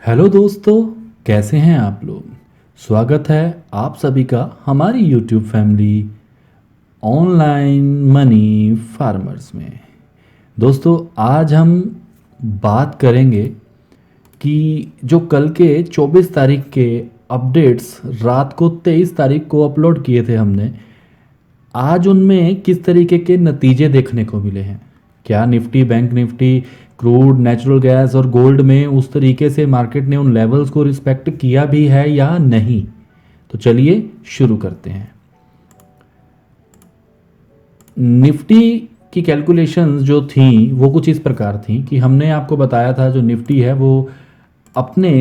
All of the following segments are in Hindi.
हेलो दोस्तों, कैसे हैं आप लोग। स्वागत है आप सभी का हमारी YouTube family online money farmers में। दोस्तों, आज हम बात करेंगे कि जो कल के 24 तारीख के अपडेट्स रात को 23 तारीख को अपलोड किए थे हमने, आज उनमें किस तरीके के नतीजे देखने को मिले हैं। क्या Nifty, bank Nifty, crude, natural gas और गोल्ड में उस तरीके से मार्केट ने उन लेवल्स को रिस्पेक्ट किया भी है या नहीं। तो चलिए शुरू करते हैं। निफ्टी की कैलकुलेशंस जो थी वो कुछ इस प्रकार थी कि हमने आपको बताया था जो निफ्टी है वो अपने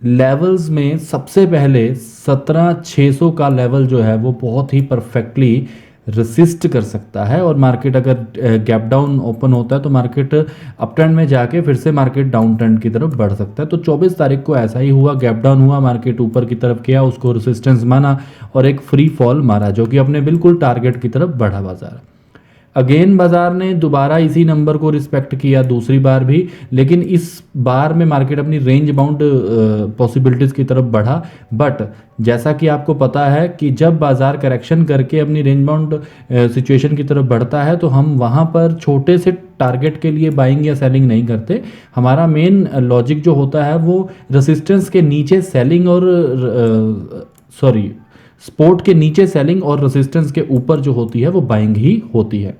लेवल्स में सबसे पहले 17,600 का लेवल जो है वो बहुत ही परफेक्टली रेसिस्ट कर सकता है, और मार्केट अगर गैप डाउन ओपन होता है तो मार्केट अप ट्रेंड में जाके फिर से मार्केट डाउन ट्रेंड की तरफ बढ़ सकता है। तो 24 तारीख को ऐसा ही हुआ, गैप डाउन हुआ, मार्केट ऊपर की तरफ गया, उसको रेसिस्टेंस माना और एक फ्री फॉल मारा जो कि अपने बिल्कुल टारगेट की तरफ बढ़ा बाजार। अगेन बाजार ने दोबारा इसी नंबर को रिस्पेक्ट किया दूसरी बार भी, लेकिन इस बार में मार्केट अपनी रेंज बाउंड पॉसिबिलिटीज की तरफ बढ़ा। बट जैसा कि आपको पता है कि जब बाजार करेक्शन करके अपनी रेंज बाउंड सिचुएशन की तरफ बढ़ता है तो हम वहाँ पर छोटे से टारगेट के लिए बाइंग या सेलिंग नहीं करते। हमारा मेन लॉजिक जो होता है वो रेसिस्टेंस के नीचे सेलिंग और सपोर्ट के नीचे सेलिंग और रेसिस्टेंस के ऊपर जो होती है वो बाइंग ही होती है।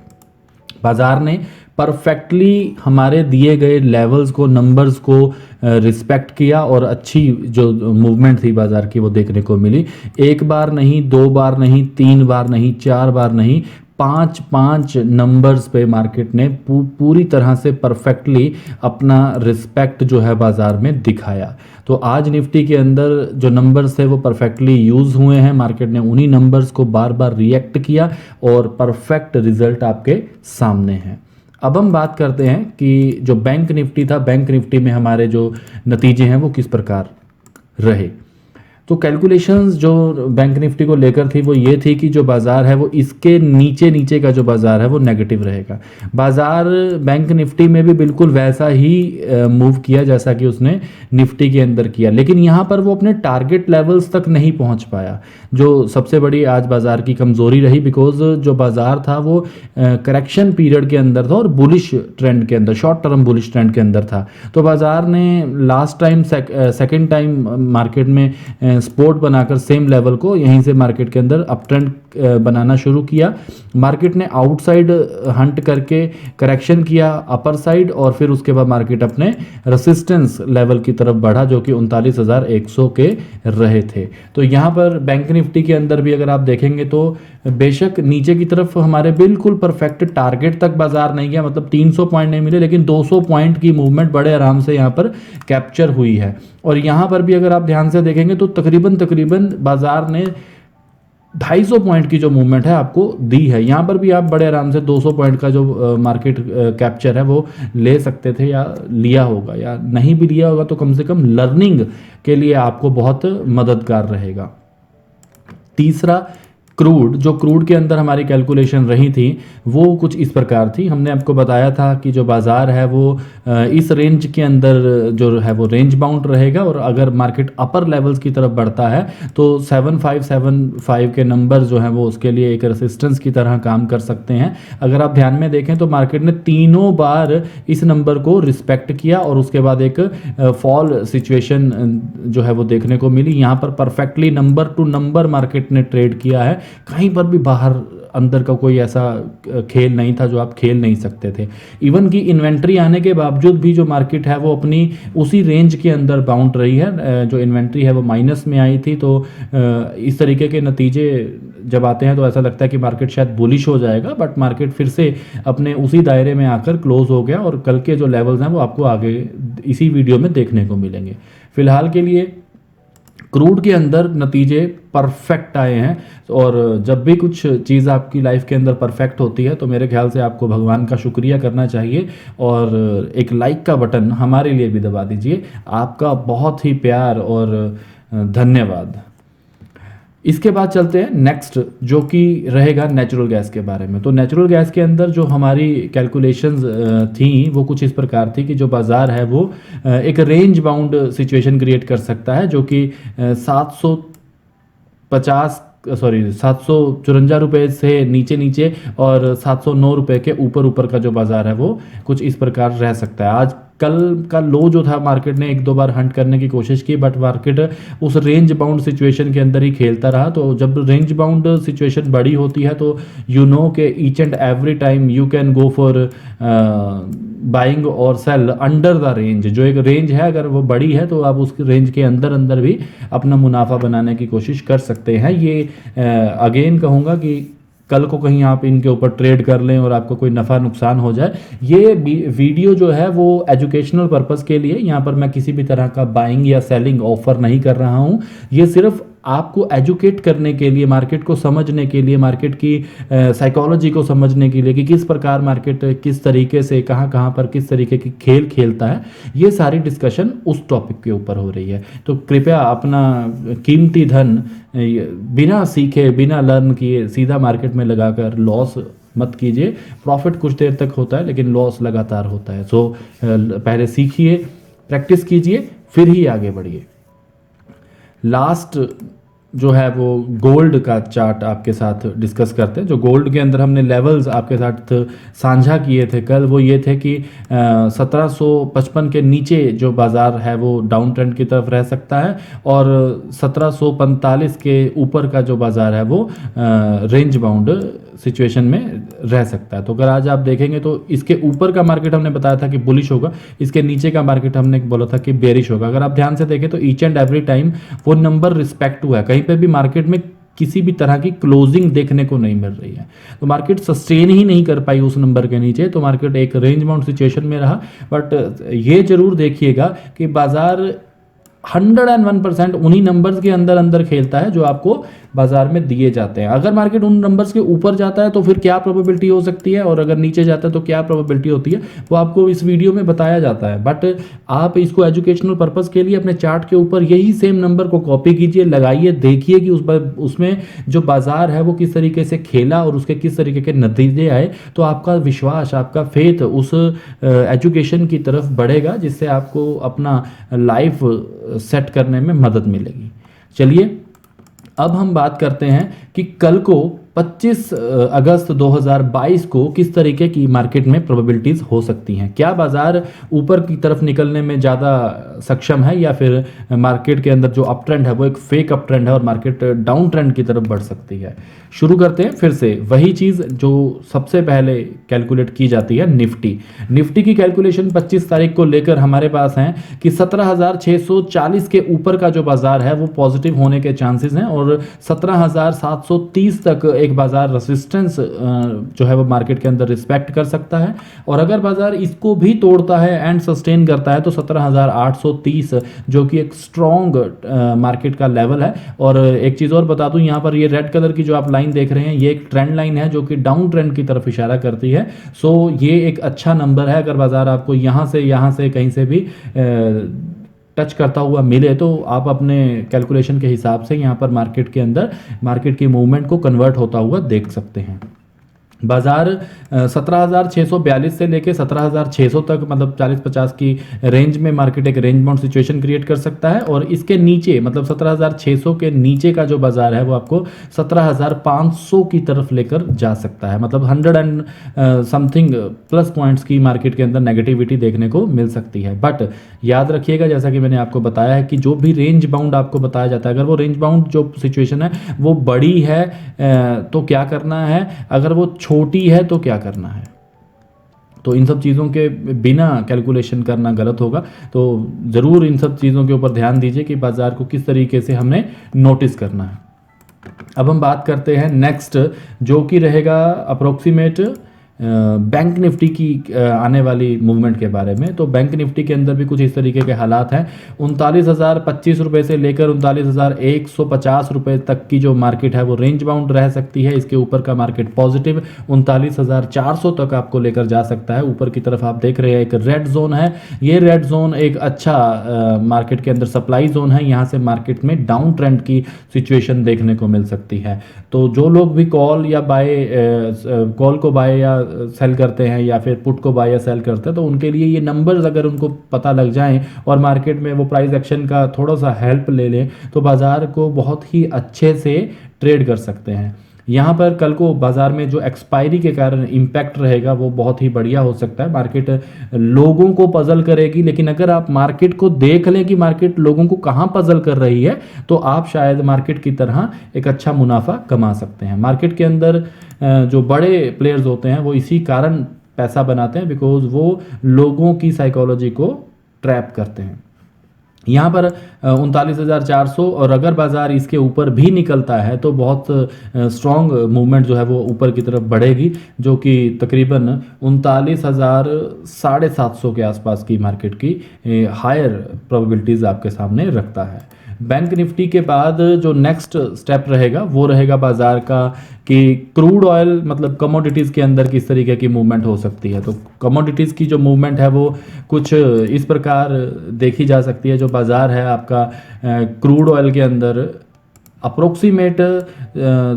बाजार ने परफेक्टली हमारे दिए गए लेवल्स को, नंबर्स को रिस्पेक्ट किया और अच्छी जो मूवमेंट थी बाजार की वो देखने को मिली। एक बार नहीं, दो बार नहीं, तीन बार नहीं, चार बार नहीं, पांच पांच नंबर्स पे मार्केट ने पूरी तरह से परफेक्टली अपना रिस्पेक्ट जो है बाजार में दिखाया। तो आज निफ्टी के अंदर जो नंबर्स थे वो परफेक्टली यूज़ हुए हैं, मार्केट ने उन्हीं नंबर्स को बार बार रिएक्ट किया और परफेक्ट रिजल्ट आपके सामने है। अब हम बात करते हैं कि जो बैंक निफ्टी था, बैंक निफ्टी में हमारे जो नतीजे हैं वो किस प्रकार रहे। तो कैलकुलेशंस जो बैंक निफ्टी को लेकर थी वो ये थी कि जो बाज़ार है वो इसके नीचे नीचे का जो बाज़ार है वो नेगेटिव रहेगा। बाज़ार बैंक निफ्टी में भी बिल्कुल वैसा ही मूव किया जैसा कि उसने निफ्टी के अंदर किया, लेकिन यहाँ पर वो अपने टारगेट लेवल्स तक नहीं पहुँच पाया, जो सबसे बड़ी आज बाज़ार की कमज़ोरी रही। बिकॉज जो बाज़ार था वो करेक्शन पीरियड के अंदर था और बुलिश ट्रेंड के अंदर, शॉर्ट टर्म बुलिश ट्रेंड के अंदर था। तो बाज़ार ने last time second time market में सपोर्ट बनाकर सेम लेवल को यहीं से मार्केट के अंदर अप ट्रेंड बनाना शुरू किया। मार्केट ने आउटसाइड हंट करके करेक्शन किया अपर साइड, और फिर उसके बाद मार्केट अपने रेसिस्टेंस लेवल की तरफ बढ़ा जो कि 39,100 के रहे थे। तो यहाँ पर बैंक निफ्टी के अंदर भी अगर आप देखेंगे तो बेशक नीचे की तरफ हमारे बिल्कुल परफेक्ट टारगेट तक बाजार नहीं गया, मतलब 300 पॉइंट नहीं मिले, लेकिन 200 पॉइंट की मूवमेंट बड़े आराम से यहाँ पर कैप्चर हुई है। और यहाँ पर भी अगर आप ध्यान से देखेंगे तो तकरीबन बाजार ने 250 पॉइंट की जो मूवमेंट है आपको दी है। यहाँ पर भी आप बड़े आराम से 200 पॉइंट का जो मार्केट कैप्चर है वो ले सकते थे, या लिया होगा, या नहीं भी लिया होगा तो कम से कम लर्निंग के लिए आपको बहुत मददगार रहेगा। तीसरा, क्रूड, जो क्रूड के अंदर हमारी कैलकुलेशन रही थी वो कुछ इस प्रकार थी। हमने आपको बताया था कि जो बाज़ार है वो इस रेंज के अंदर जो है वो रेंज बाउंड रहेगा, और अगर मार्केट अपर लेवल्स की तरफ बढ़ता है तो 7575 के नंबर जो हैं वो उसके लिए एक रेसिस्टेंस की तरह काम कर सकते हैं। अगर आप ध्यान में देखें तो मार्केट ने तीनों बार इस नंबर को रिस्पेक्ट किया और उसके बाद एक फॉल सिचुएशन जो है वो देखने को मिली। यहाँ पर perfectly number two number market ने ट्रेड किया है, कहीं पर भी बाहर अंदर का कोई ऐसा खेल नहीं था जो आप खेल नहीं सकते थे। इवन की इन्वेंट्री आने के बावजूद भी जो मार्केट है वो अपनी उसी रेंज के अंदर बाउंड रही है। जो इन्वेंट्री है वो माइनस में आई थी। तो इस तरीके के नतीजे जब आते हैं तो ऐसा लगता है कि मार्केट शायद बुलिश हो जाएगा, बट मार्केट फिर से अपने उसी दायरे में आकर क्लोज हो गया, और कल के जो लेवल्स हैं वो आपको आगे इसी वीडियो में देखने को मिलेंगे। फिलहाल के लिए क्रूड के अंदर नतीजे परफेक्ट आए हैं, और जब भी कुछ चीज़ आपकी लाइफ के अंदर परफेक्ट होती है तो मेरे ख्याल से आपको भगवान का शुक्रिया करना चाहिए, और एक लाइक का बटन हमारे लिए भी दबा दीजिए। आपका बहुत ही प्यार और धन्यवाद। इसके बाद चलते हैं नेक्स्ट, जो कि रहेगा नेचुरल गैस के बारे में। तो नेचुरल गैस के अंदर जो हमारी कैलकुलेशंस थी वो कुछ इस प्रकार थी कि जो बाज़ार है वो एक रेंज बाउंड सिचुएशन क्रिएट कर सकता है, जो कि 754 रुपये से नीचे नीचे और 709 रुपये के ऊपर ऊपर का जो बाज़ार है वो कुछ इस प्रकार रह सकता है। आज कल का लो जो था, मार्केट ने एक दो बार हंट करने की कोशिश की, बट मार्केट उस रेंज बाउंड सिचुएशन के अंदर ही खेलता रहा। तो जब रेंज बाउंड सिचुएशन बड़ी होती है तो यू नो कि each and every time you can go for buying और सेल अंडर द रेंज। जो एक रेंज है अगर वो बड़ी है तो आप उस रेंज के अंदर अंदर भी अपना मुनाफा बनाने की कोशिश कर सकते हैं। ये अगेन कहूँगा कि कल को कहीं आप इनके ऊपर ट्रेड कर लें और आपको कोई नफ़ा नुकसान हो जाए। ये वीडियो जो है वो एजुकेशनल पर्पस के लिए, यहाँ पर मैं किसी भी तरह का बाइंग या सेलिंग ऑफर नहीं कर रहा हूँ। ये सिर्फ आपको एजुकेट करने के लिए, मार्केट को समझने के लिए, मार्केट की साइकोलॉजी को समझने के लिए कि किस प्रकार मार्केट किस तरीके से कहाँ कहाँ पर किस तरीके की खेल खेलता है, ये सारी डिस्कशन उस टॉपिक के ऊपर हो रही है। तो कृपया अपना कीमती धन बिना सीखे बिना लर्न किए सीधा मार्केट में लगाकर लॉस मत कीजिए। प्रॉफिट कुछ देर तक होता है लेकिन लॉस लगातार होता है। सो पहले सीखिए, प्रैक्टिस कीजिए, फिर ही आगे बढ़िए। लास्ट जो है वो गोल्ड का चार्ट आपके साथ डिस्कस करते हैं। जो गोल्ड के अंदर हमने लेवल्स आपके साथ साझा किए थे कल, वो ये थे कि 1755 के नीचे जो बाज़ार है वो डाउन ट्रेंड की तरफ रह सकता है और 1745 के ऊपर का जो बाज़ार है वो रेंज बाउंड सिचुएशन में रह सकता है। तो अगर आज आप देखेंगे तो इसके ऊपर का मार्केट हमने बताया था कि बुलिश होगा, इसके नीचे का मार्केट हमने बोला था कि बेरिश होगा। अगर आप ध्यान से देखें तो ईच एंड एवरी टाइम वो नंबर रिस्पेक्ट हुआ है, कहीं पे भी मार्केट में किसी भी तरह की क्लोजिंग देखने को नहीं मिल रही है। तो मार्केट सस्टेन ही नहीं कर पाई उस नंबर के नीचे, तो मार्केट एक रेंज बाउंड सिचुएशन में रहा। बट ये जरूर देखिएगा कि बाजार 101% उन्हीं नंबर्स के अंदर अंदर खेलता है जो आपको बाजार में दिए जाते हैं। अगर मार्केट उन नंबर्स के ऊपर जाता है तो फिर क्या प्रोबेबिलिटी हो सकती है, और अगर नीचे जाता है तो क्या प्रोबेबिलिटी होती है, वो आपको इस वीडियो में बताया जाता है। बट आप इसको एजुकेशनल पर्पस के लिए अपने चार्ट के ऊपर यही सेम नंबर को कॉपी कीजिए, लगाइए, देखिए कि उसमें जो बाजार है वो किस तरीके से खेला और उसके किस तरीके के नतीजे आए। तो आपका विश्वास, आपका फेथ उस एजुकेशन की तरफ बढ़ेगा, जिससे आपको अपना लाइफ सेट करने में मदद मिलेगी। चलिए अब हम बात करते हैं कि कल को 25 अगस्त 2022 को किस तरीके की मार्केट में प्रोबेबिलिटीज़ हो सकती हैं। क्या बाज़ार ऊपर की तरफ निकलने में ज़्यादा सक्षम है, या फिर मार्केट के अंदर जो अप ट्रेंड है वो एक फेक अप ट्रेंड है और मार्केट डाउन ट्रेंड की तरफ बढ़ सकती है। शुरू करते हैं फिर से वही चीज़ जो सबसे पहले कैलकुलेट की जाती है, निफ्टी की कैलकुलेशन 25 तारीख को लेकर हमारे पास हैं कि 17,640 के ऊपर का जो बाज़ार है वो पॉजिटिव होने के चांसेस हैं और 17,730 तक एक बाजार रेजिस्टेंस जो है वो मार्केट के अंदर रिस्पेक्ट कर सकता है। और अगर बाजार इसको भी तोड़ता है एंड सस्टेन करता है तो 17,830 जो कि एक स्ट्रॉन्ग मार्केट का लेवल है। और एक चीज़ और बता दूं, यहाँ पर ये रेड कलर की जो आप लाइन देख रहे हैं ये एक ट्रेंड लाइन है जो कि डाउन ट्रेंड की तरफ इशारा करती है। सो ये एक अच्छा नंबर है। अगर बाजार आपको यहाँ से कहीं से भी टच करता हुआ मिले तो आप अपने कैलकुलेशन के हिसाब से यहाँ पर मार्केट के अंदर मार्केट की मूवमेंट को कन्वर्ट होता हुआ देख सकते हैं। बाजार 17,642 से लेके 17,600 तक, मतलब 40-50 की रेंज में मार्केट एक रेंज बाउंड सिचुएशन क्रिएट कर सकता है। और इसके नीचे मतलब 17,600 के नीचे का जो बाजार है वो आपको 17,500 की तरफ लेकर जा सकता है। मतलब 100 एंड समथिंग प्लस पॉइंट्स की मार्केट के अंदर नेगेटिविटी देखने को मिल सकती है। बट याद रखिएगा, जैसा कि मैंने आपको बताया है कि जो भी रेंज बाउंड आपको बताया जाता है, अगर वो रेंज बाउंड जो सिचुएशन है वो बड़ी है तो क्या करना है, अगर वो छोटी है तो क्या करना है। तो इन सब चीज़ों के बिना कैलकुलेशन करना गलत होगा। तो ज़रूर इन सब चीज़ों के ऊपर ध्यान दीजिए कि बाज़ार को किस तरीके से हमने नोटिस करना है। अब हम बात करते हैं नेक्स्ट, जो कि रहेगा अप्रोक्सीमेट बैंक निफ्टी की आने वाली मूवमेंट के बारे में। तो बैंक निफ्टी के अंदर भी कुछ इस तरीके के हालात हैं। 39,025 रुपये से लेकर 39,150 रुपये तक की जो मार्केट है वो रेंज बाउंड रह सकती है। इसके ऊपर का मार्केट पॉजिटिव 39,400 तक आपको लेकर जा सकता है। ऊपर की तरफ आप देख रहे हैं एक रेड जोन है। ये रेड जोन एक अच्छा मार्केट के अंदर सप्लाई जोन है। यहाँ से मार्केट में डाउन ट्रेंड की सिचुएशन देखने को मिल सकती है। तो जो लोग भी कॉल को बाय या सेल करते हैं या फिर पुट को बाय या सेल करते हैं, तो उनके लिए ये नंबर्स अगर उनको पता लग जाएं और मार्केट में वो प्राइस एक्शन का थोड़ा सा हेल्प ले लें तो बाज़ार को बहुत ही अच्छे से ट्रेड कर सकते हैं। यहाँ पर कल को बाज़ार में जो एक्सपायरी के कारण इम्पैक्ट रहेगा वो बहुत ही बढ़िया हो सकता है। मार्केट लोगों को पजल करेगी, लेकिन अगर आप मार्केट को देख लें कि मार्केट लोगों को कहाँ पजल कर रही है तो आप शायद मार्केट की तरह एक अच्छा मुनाफा कमा सकते हैं। मार्केट के अंदर जो बड़े प्लेयर्स होते हैं वो इसी कारण पैसा बनाते हैं, बिकॉज वो लोगों की साइकोलॉजी को ट्रैप करते हैं। यहाँ पर 39,400 और अगर बाज़ार इसके ऊपर भी निकलता है तो बहुत स्ट्रॉन्ग मूवमेंट जो है वो ऊपर की तरफ बढ़ेगी, जो कि तकरीबन 39,750 के आसपास की मार्केट की हायर प्रोबेबिलिटीज़ आपके सामने रखता है। बैंक निफ्टी के बाद जो नेक्स्ट स्टेप रहेगा वो रहेगा बाज़ार का कि क्रूड ऑयल मतलब कमोडिटीज़ के अंदर किस तरीके की मूवमेंट हो सकती है। तो कमोडिटीज़ की जो मूवमेंट है वो कुछ इस प्रकार देखी जा सकती है। जो बाज़ार है आपका क्रूड ऑयल के अंदर अप्रोक्सीमेट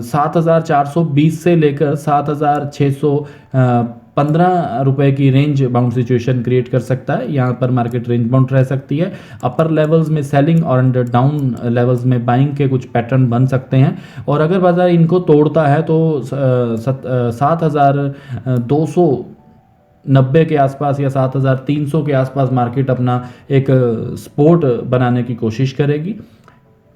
7,420 से लेकर 7,615 रुपए की रेंज बाउंड सिचुएशन क्रिएट कर सकता है। यहाँ पर मार्केट रेंज बाउंड रह सकती है। अपर लेवल्स में सेलिंग और डाउन लेवल्स में बाइंग के कुछ पैटर्न बन सकते हैं। और अगर बाजार इनको तोड़ता है तो 7,290 के आसपास या 7,300 के आसपास मार्केट अपना एक सपोर्ट बनाने की कोशिश करेगी।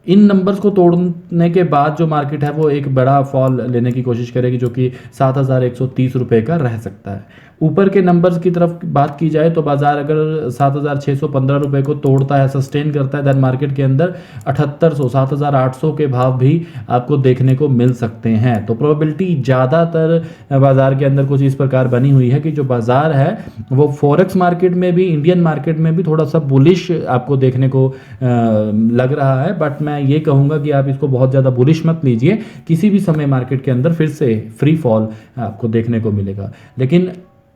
इन नंबर्स को तोड़ने के बाद जो मार्केट है वो एक बड़ा फॉल लेने की कोशिश करेगी, जो कि 7,130 रुपये का रह सकता है। ऊपर के नंबर्स की तरफ बात की जाए तो बाजार अगर 7,615 रुपये को तोड़ता है, सस्टेन करता है, देन मार्केट के अंदर 7,800 7,800 के भाव भी आपको देखने को मिल सकते हैं। तो प्रोबेबिलिटी ज़्यादातर बाजार के अंदर कुछ इस प्रकार बनी हुई है कि जो बाजार है वो फॉरेक्स मार्केट में भी, इंडियन मार्केट में भी थोड़ा सा बुलिश आपको देखने को लग रहा है। बट मैं ये कहूँगा कि आप इसको बहुत ज़्यादा बुलिश मत लीजिए। किसी भी समय मार्केट के अंदर फिर से फ्री फॉल आपको देखने को मिलेगा। लेकिन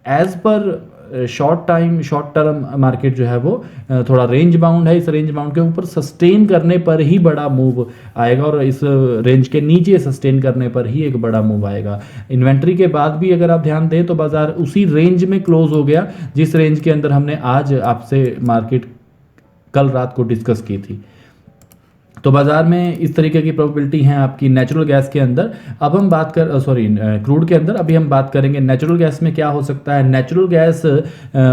as per short term market जो है वो थोड़ा रेंज बाउंड है। इस रेंज बाउंड के ऊपर सस्टेन करने पर ही बड़ा मूव आएगा और इस रेंज के नीचे सस्टेन करने पर ही एक बड़ा मूव आएगा। इन्वेंट्री के बाद भी अगर आप ध्यान दें तो बाजार उसी रेंज में क्लोज हो गया जिस रेंज के अंदर हमने आज आपसे मार्केट कल रात को डिस्कस की थी। तो बाजार में इस तरीके की प्रोबेबिलिटी है आपकी नेचुरल गैस के अंदर। अब हम बात कर क्रूड के अंदर अभी हम बात करेंगे नेचुरल गैस में क्या हो सकता है। नेचुरल गैस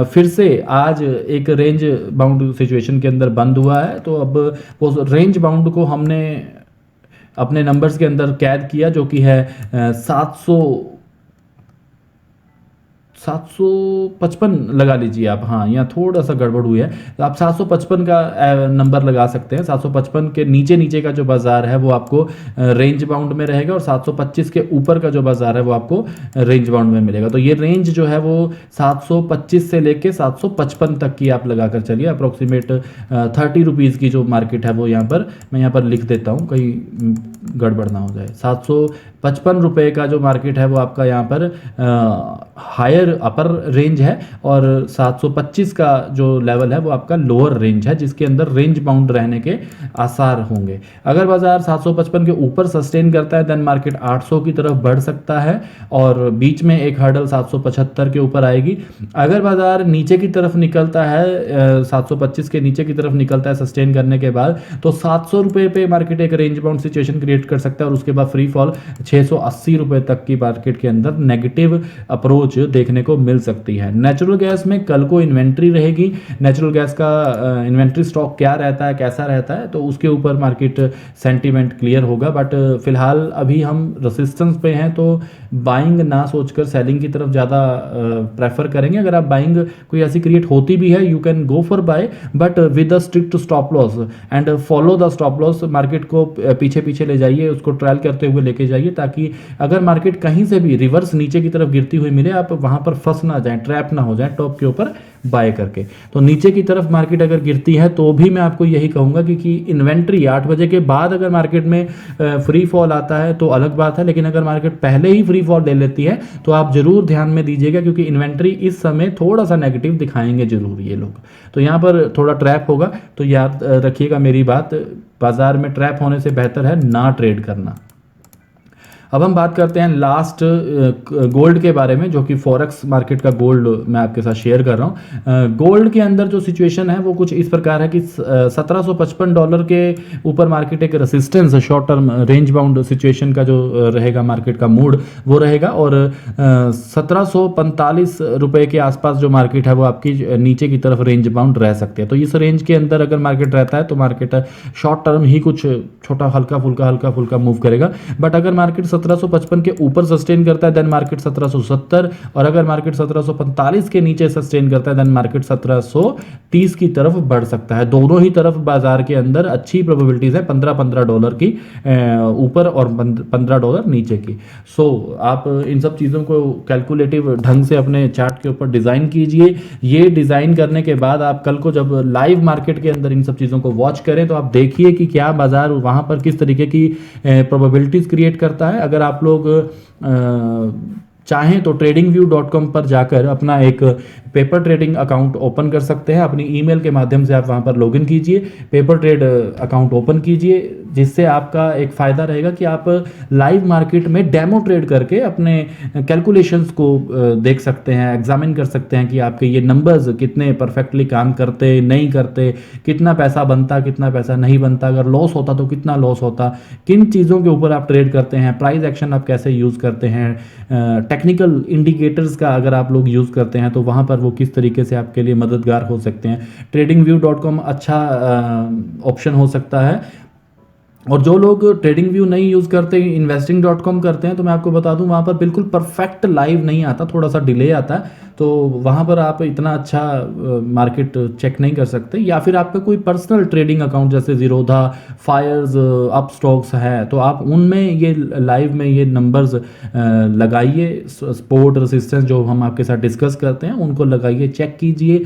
फिर से आज एक रेंज बाउंड सिचुएशन के अंदर बंद हुआ है। तो अब वो रेंज बाउंड को हमने अपने नंबर्स के अंदर कैद किया, जो कि है 755 लगा लीजिए आप। हाँ, यहाँ थोड़ा सा गड़बड़ हुई है तो आप 755 का नंबर लगा सकते हैं। 755 के नीचे का जो बाजार है वो आपको रेंज बाउंड में रहेगा और 725 के ऊपर का जो बाजार है वो आपको रेंज बाउंड में मिलेगा। तो ये रेंज जो है वो 725 से लेके 755 तक की आप लगा कर चलिए। अप्रोक्सीमेट 30 रुपीज़ की जो मार्केट है वो मैं यहाँ पर लिख देता हूँ कहीं गड़बड़ ना हो जाए। 755 रुपये का जो मार्केट है वो आपका यहाँ पर हायर अपर रेंज है और 725 का जो लेवल है वो आपका लोअर रेंज है, जिसके अंदर रेंज बाउंड रहने के आसार होंगे। अगर बाजार 755 के ऊपर सस्टेन करता है देन मार्केट 800 की तरफ बढ़ सकता है और बीच में एक हर्डल 775 के ऊपर आएगी। अगर बाजार नीचे की तरफ निकलता है 725 के नीचे की तरफ निकलता है सस्टेन करने के बाद तो 700 रुपये पे मार्केट एक रेंज बाउंड सिचुएशन क्रिएट कर सकता है और उसके बाद फ्री फॉल 680 रुपये तक की मार्केट के अंदर नेगेटिव अप्रोच देखने देखने को मिल सकती है। नेचुरल गैस में कल को इन्वेंट्री रहेगी, नेचुरल गैस का इन्वेंट्री स्टॉक क्या रहता है, कैसा रहता है, तो उसके ऊपर मार्केट सेंटीमेंट क्लियर होगा। बट फिलहाल अभी हम रेसिस्टेंस पे हैं, तो बाइंग ना सोचकर सेलिंग की तरफ ज़्यादा प्रेफर करेंगे। अगर आप बाइंग कोई ऐसी क्रिएट होती भी है, you can go for buy, but with a strict stop loss and follow the stop loss. Market को पीछे पीछे ले जाइए, उसको ट्रायल करते हुए लेके जाइए, ताकि अगर मार्केट कहीं से भी रिवर्स नीचे की तरफ गिरती हुई मिले, आप वहां पर फंस ना जाएं, ट्रैप ना हो जाएं टॉप के ऊपर बाय करके। तो नीचे की तरफ मार्केट अगर गिरती है तो भी मैं आपको यही कहूंगा कि इन्वेंट्री 8 बजे के बाद अगर मार्केट में फ्री फॉल आता है तो अलग बात है, लेकिन अगर मार्केट पहले ही फ्री फॉल ले लेती है तो आप जरूर ध्यान में दीजिएगा, क्योंकि इन्वेंट्री इस समय थोड़ा सा नेगेटिव दिखाएंगे जरूर ये लोग। तो यहाँ पर थोड़ा ट्रैप होगा, तो याद रखिएगा मेरी बात, बाजार में ट्रैप होने से बेहतर है ना ट्रेड करना। अब हम बात करते हैं लास्ट गोल्ड के बारे में, जो कि फॉरेक्स मार्केट का गोल्ड मैं आपके साथ शेयर कर रहा हूँ। गोल्ड के अंदर जो सिचुएशन है वो कुछ इस प्रकार है कि $1755 के ऊपर मार्केट एक resistance, short term range bound situation का जो रहेगा मार्केट का मूड वो रहेगा, और 1745 रुपये के आसपास जो मार्केट है वो आपकी नीचे की तरफ रेंज बाउंड रह सकती है। तो इस रेंज के अंदर अगर मार्केट रहता है तो मार्केट शॉर्ट टर्म ही कुछ छोटा हल्का फुल्का मूव करेगा। बट अगर मार्केट 1755 के ऊपर सस्टेन करता है देन मार्केट 1770, और अगर मार्केट 1745 के नीचे सस्टेन करता है देन मार्केट 1730 की तरफ बढ़ सकता है। दोनों ही तरफ बाजार के अंदर अच्छी प्रोबेबिलिटीज है, $15 की ऊपर और $15 नीचे की। सो आप इन सब चीज़ों को कैलकुलेटिव ढंग से अपने चार्ट के ऊपर डिज़ाइन कीजिए। ये डिज़ाइन करने के बाद आप कल को जब लाइव मार्केट के अंदर इन सब चीज़ों को वॉच करें तो आप देखिए कि क्या बाजार वहाँ पर किस तरीके की प्रोबेबिलिटीज़ क्रिएट करता है। अगर आप लोग चाहें तो tradingview.com पर जाकर अपना एक पेपर ट्रेडिंग अकाउंट ओपन कर सकते हैं। अपनी ईमेल के माध्यम से आप वहां पर लॉगिन कीजिए, पेपर ट्रेड अकाउंट ओपन कीजिए, जिससे आपका एक फ़ायदा रहेगा कि आप लाइव मार्केट में डेमो ट्रेड करके अपने कैलकुलेशंस को देख सकते हैं, एग्जामिन कर सकते हैं कि आपके ये नंबर्स कितने परफेक्टली काम करते नहीं करते, कितना पैसा बनता कितना पैसा नहीं बनता, अगर लॉस होता तो कितना लॉस होता, किन चीज़ों के ऊपर आप ट्रेड करते हैं, प्राइस एक्शन आप कैसे यूज़ करते हैं, टेक्निकल इंडिकेटर्स का अगर आप लोग यूज़ करते हैं तो वहाँ पर वो किस तरीके से आपके लिए मददगार हो सकते हैं। tradingview.com अच्छा ऑप्शन हो सकता है। और जो लोग ट्रेडिंग व्यू नहीं यूज़ करते, investing.com करते हैं, तो मैं आपको बता दूं वहाँ पर बिल्कुल परफेक्ट लाइव नहीं आता, थोड़ा सा डिले आता है, तो वहाँ पर आप इतना अच्छा मार्केट चेक नहीं कर सकते। या फिर आपका कोई पर्सनल ट्रेडिंग अकाउंट जैसे ज़ीरोधा, फायर्स, अप स्टॉक्स है, तो आप उनमें ये लाइव में ये नंबर्स लगाइए, सपोर्ट रेसिस्टेंस जो हम आपके साथ डिस्कस करते हैं उनको लगाइए, चेक कीजिए।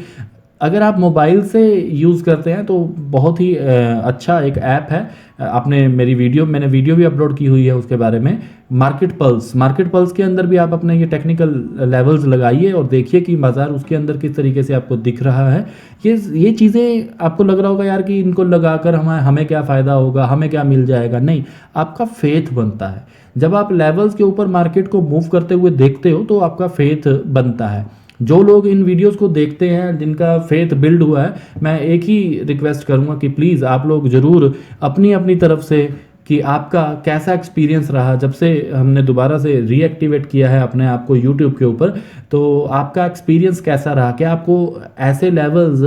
अगर आप मोबाइल से यूज़ करते हैं तो बहुत ही अच्छा एक ऐप है, आपने मैंने वीडियो भी अपलोड की हुई है उसके बारे में, मार्केट पल्स के अंदर भी आप अपने ये टेक्निकल लेवल्स लगाइए और देखिए कि बाजार उसके अंदर किस तरीके से आपको दिख रहा है। ये चीज़ें आपको लग रहा होगा यार कि इनको लगाकर हमें क्या फ़ायदा होगा, हमें क्या मिल जाएगा, नहीं, आपका फेथ बनता है। जब आप लेवल्स के ऊपर मार्केट को मूव करते हुए देखते हो तो आपका फेथ बनता है। जो लोग इन वीडियोस को देखते हैं, जिनका फेथ बिल्ड हुआ है, मैं एक ही रिक्वेस्ट करूंगा कि प्लीज़ आप लोग ज़रूर अपनी अपनी तरफ से कि आपका कैसा एक्सपीरियंस रहा जब से हमने दोबारा से रीएक्टिवेट किया है अपने आप को यूट्यूब के ऊपर, तो आपका एक्सपीरियंस कैसा रहा, क्या आपको ऐसे लेवल्स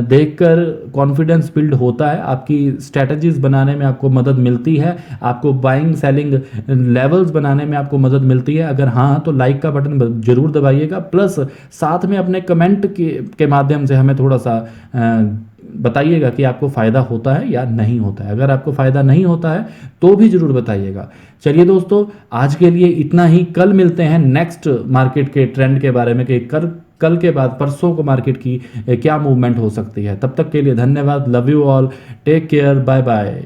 देखकर कॉन्फिडेंस बिल्ड होता है, आपकी स्ट्रेटजीज बनाने में आपको मदद मिलती है, आपको बाइंग सेलिंग लेवल्स बनाने में आपको मदद मिलती है? अगर हाँ तो लाइक का बटन जरूर दबाइएगा, प्लस साथ में अपने कमेंट के माध्यम से हमें थोड़ा सा बताइएगा कि आपको फ़ायदा होता है या नहीं होता है। अगर आपको फ़ायदा नहीं होता है तो भी ज़रूर बताइएगा। चलिए दोस्तों, आज के लिए इतना ही। कल मिलते हैं नेक्स्ट मार्केट के ट्रेंड के बारे में कि कल के बाद परसों को मार्केट की क्या मूवमेंट हो सकती है। तब तक के लिए धन्यवाद। Love you all, take care, bye bye.